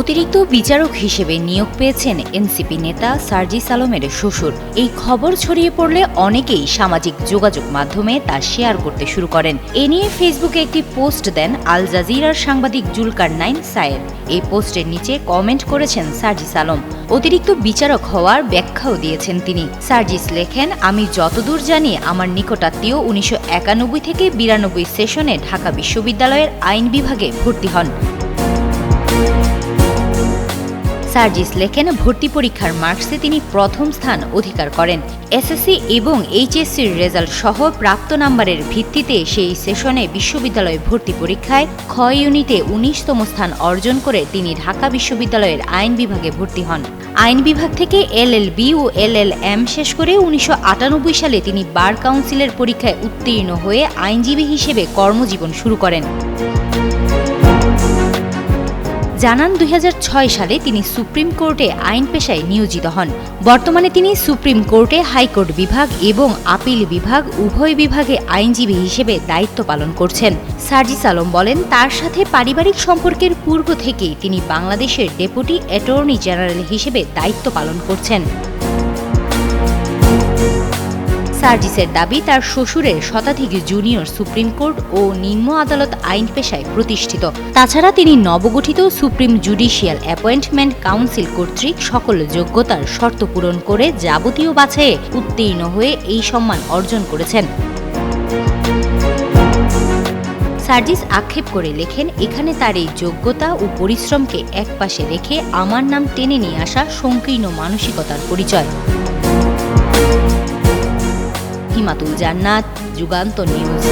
অতিরিক্ত বিচারক হিসেবে নিয়োগ পেয়েছেন এনসিপি নেতা সার্জিস আলমের শ্বশুর। এই খবর ছড়িয়ে পড়লে অনেকেই সামাজিক যোগাযোগ মাধ্যমে তা শেয়ার করতে শুরু করেন। এ নিয়ে ফেসবুকে একটি পোস্ট দেন আল জাজিরার সাংবাদিক জুলকারনাইন সায়েদ। এই পোস্টের নিচে কমেন্ট করেছেন সার্জিস আলম। অতিরিক্ত বিচারক হওয়ার ব্যাখ্যাও দিয়েছেন তিনি। সার্জিস লেখেন, আমি যতদূর জানি আমার নিকটাত্মীয় 1991 থেকে 92 সেশনে ঢাকা বিশ্ববিদ্যালয়ের আইন বিভাগে ভর্তি হন। সার্জিস লেখেন, ভর্তি পরীক্ষার মার্কসে তিনি প্রথম স্থান অধিকার করেন। এসএসসি এবং এইচএসসির রেজাল্ট সহ প্রাপ্ত নাম্বারের ভিত্তিতে সেই সেশনে বিশ্ববিদ্যালয় ভর্তি পরীক্ষায় খ ইউনিটে 19তম স্থান অর্জন করে তিনি ঢাকা বিশ্ববিদ্যালয়ের আইন বিভাগে ভর্তি হন। আইন বিভাগ থেকে এলএলবি ও এলএলএম শেষ করে 1998 সালে তিনি বার কাউন্সিলের পরীক্ষায় উত্তীর্ণ হয়ে আইনজীবী হিসেবে কর্মজীবন শুরু করেন। জানান 2006 সালে তিনি সুপ্রিম কোর্টে আইন পেশায় নিয়োজিত হন। বর্তমানে তিনি সুপ্রিম কোর্টে হাইকোর্ট বিভাগ এবং আপিল বিভাগ উভয় বিভাগে আইনজীবী হিসেবে দায়িত্ব পালন করছেন। সার্জিস আলম বলেন, তার সাথে পারিবারিক সম্পর্কের পূর্ব থেকেই তিনি বাংলাদেশের ডেপুটি অ্যাটর্নি জেনারেল হিসেবে দায়িত্ব পালন করছেন। সার্জিসের দাবি, তার শ্বশুরের শতাধিক জুনিয়র সুপ্রিম কোর্ট ও নিম্ন আদালত আইন পেশায় প্রতিষ্ঠিত। তাছাড়া তিনি নবগঠিত সুপ্রিম জুডিশিয়াল অ্যাপয়েন্টমেন্ট কাউন্সিল কর্তৃক সকল যোগ্যতার শর্ত পূরণ করে যাবতীয় বাছাইয়ে উত্তীর্ণ হয়ে এই সম্মান অর্জন করেছেন। সার্জিস আক্ষেপ করে লেখেন, এখানে তার এই যোগ্যতা ও পরিশ্রমকে একপাশে রেখে আমার নাম টেনে নিয়ে আসা সংকীর্ণ মানসিকতার পরিচয়। হিমাতুল জান্নাত, যুগান্তর নিউজ।